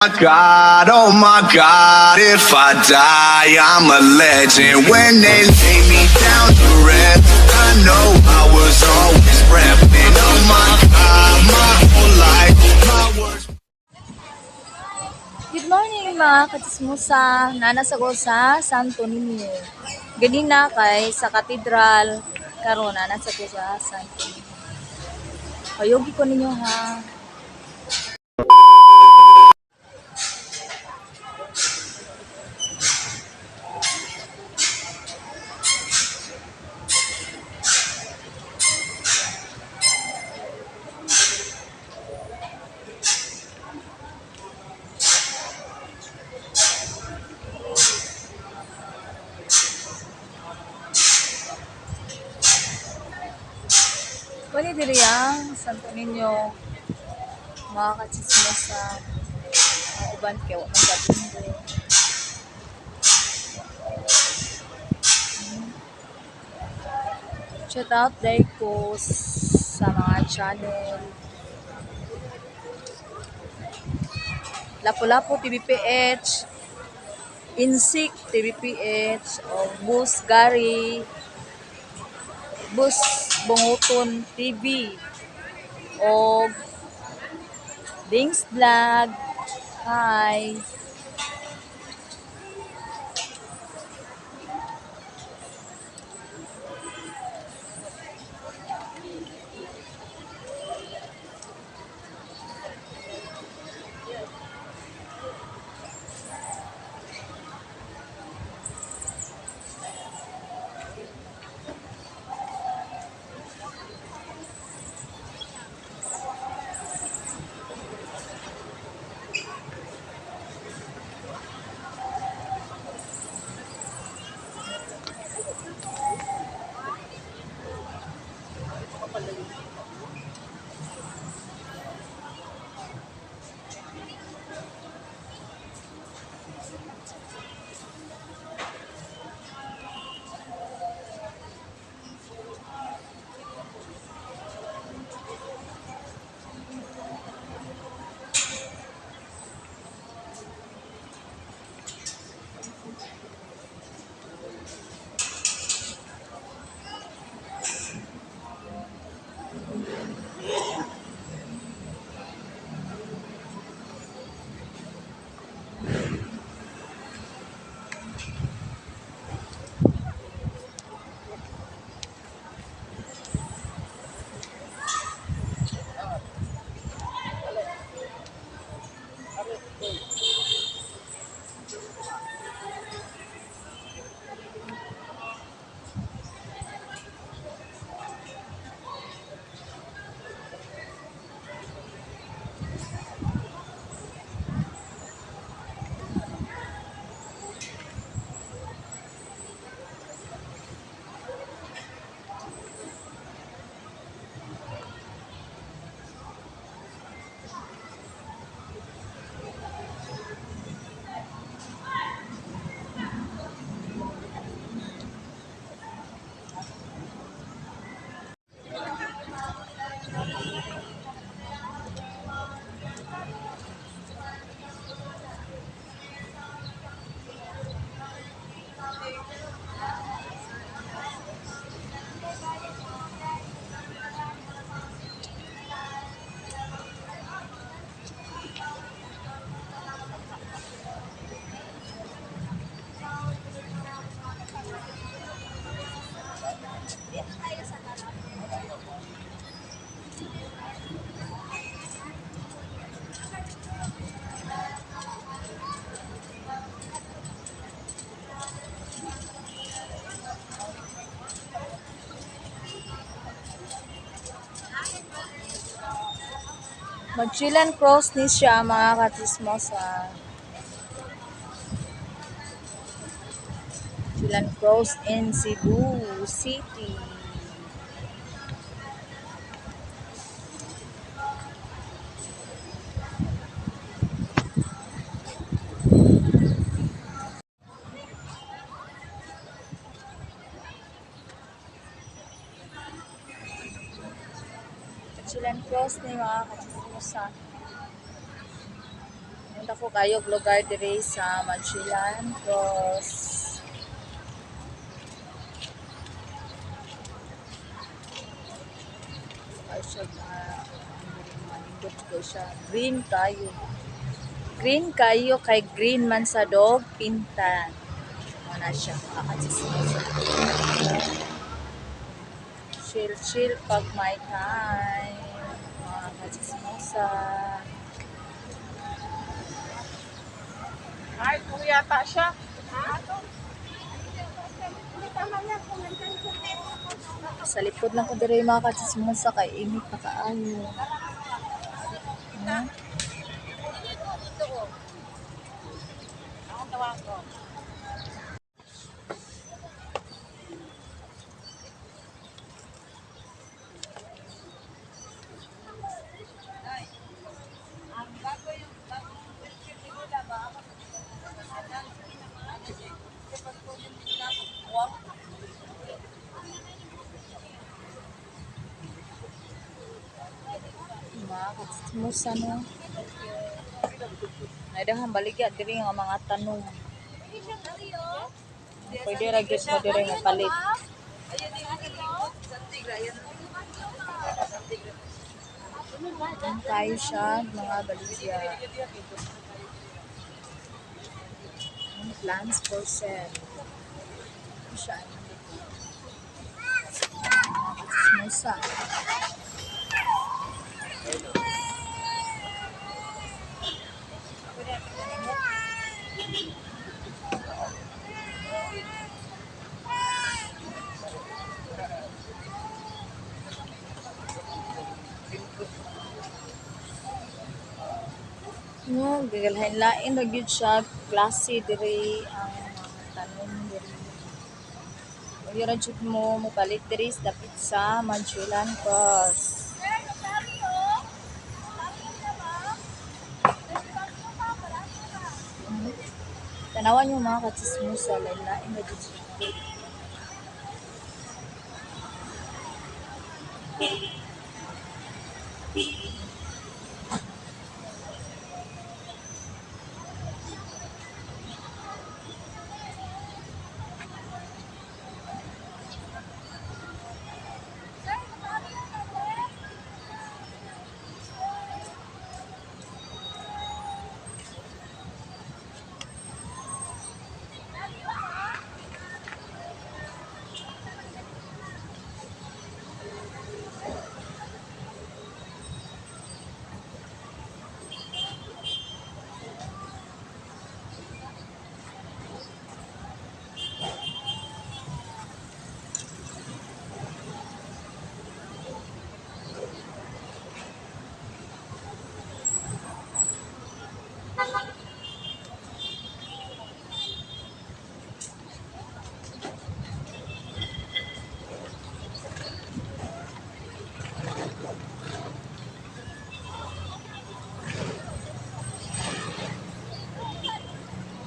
Oh my God, if I die, I'm a legend. When they lay me down to rest, I know I was always repping. Oh my God, my whole life, my words. Good morning mga katismusa, nanasa ko sa Santo Niño. Ganina kay sa katedral, karon nasa ko sa Santo Niño. Payogi ko ninyo ha. Wali diri ang Santo Niño, mga katismusa. Ang uban kay wa man gabindo. Shout out day ko sa mga channel. Lapu-Lapu TVPH, Insik TVPH, o Bus Gary, Bus Bunguton TV, o Dings Vlog. Hi. Mag-chill cross ni siya mga katismosa. Chill cross in Cebu City. Chill cross ni mga katismosa. dako kayo lugar dire sa Manchilan Cross. Ay siya manindot ko siya. Green kayo. Green kayo kay green man sa dog pintan. Wala siya. Kakasismosa. Chill pag may time. Mga kakasismosa. Ay, kung yata siya. Sa likod lang ko dire mga kakasismosa kay init na kaayo. Hmm? Ang tawag ko. Mga kakasismosa no. Naidahan baligya diri nga mga tanong. Pwede ra gyud mo diri nga palit. Tayo siya mga baligya. Plans for sale. Siya. Smusa. No, gagalhain lain ra gyud siya klase diri ang mga tanom diri. Uli ra jud mo mopalit diri sa dapit sa Manchulan Cross. Tanawan niyo mga katsismusa, lain-lain ra jud siya.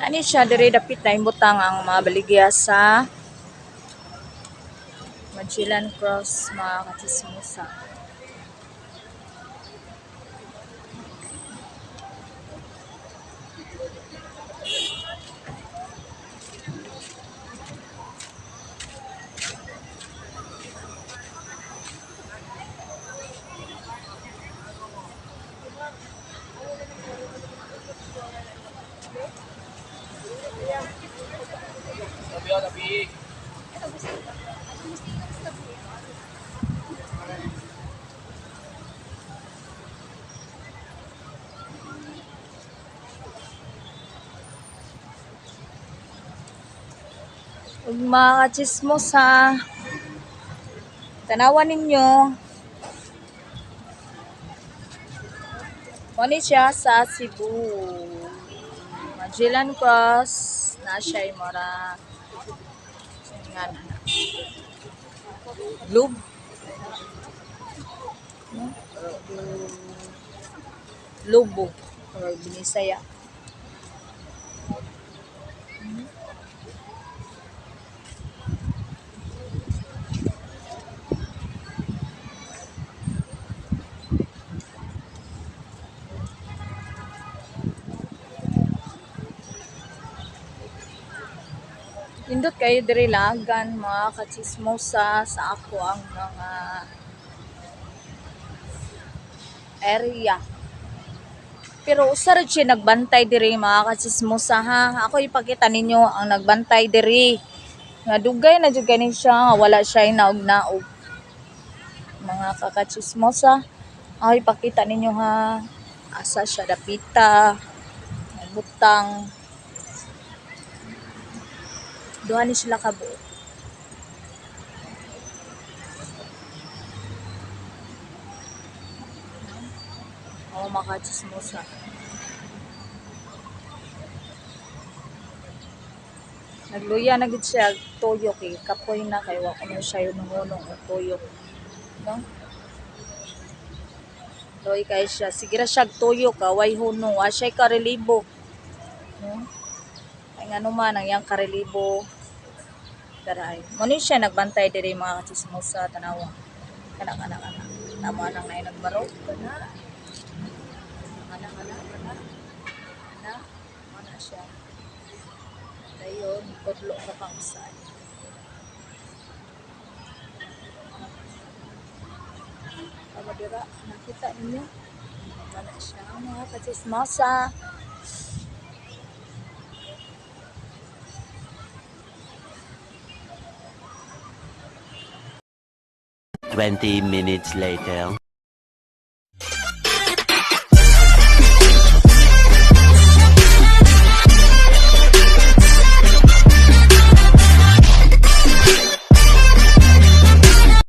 Ani siya diri dapit na imbutang ang mga baligya sa Manchilan Cross mga katsismusa. Ug mga katsismusa, tanawan ninyo. Kani siya sa Cebu. Manchilan Cross na siya mara nga na. Globe. No? Lobo or Binisaya. Indot kayo diri lagan mga kachismosa sa ako ang mga area. Pero usa ra siya nagbantay diri mga kachismosa ha. Ako ipakita ninyo ang nagbantay diri. Nga dugay na jud kani siya nga wala siya naog-naog. Mga kakachismosa, ako ipakita ninyo ha. Asa siya dapita, butang. Duha ni sila kabuo. Oo, mga chismosa. Nagluya na gid siya tuyok eh. Kapoy na kay wa ko man siya yung nungunong og tuyok. No? Loy kay siya. Sige ra siya tuyok ka. Way hunong. Wa siya karelibo. No? Ay nga naman ang yang karelibo. Taray. Muna siya nagbantay diri mga chismosa tanawa. Kana. Tama nang na nagbaro. Kana. Mana siya. Dayon, kodlo ka pang saan. Tama dira, nakita ninyo. Mana siya, mga kachismosa. Twenty minutes later.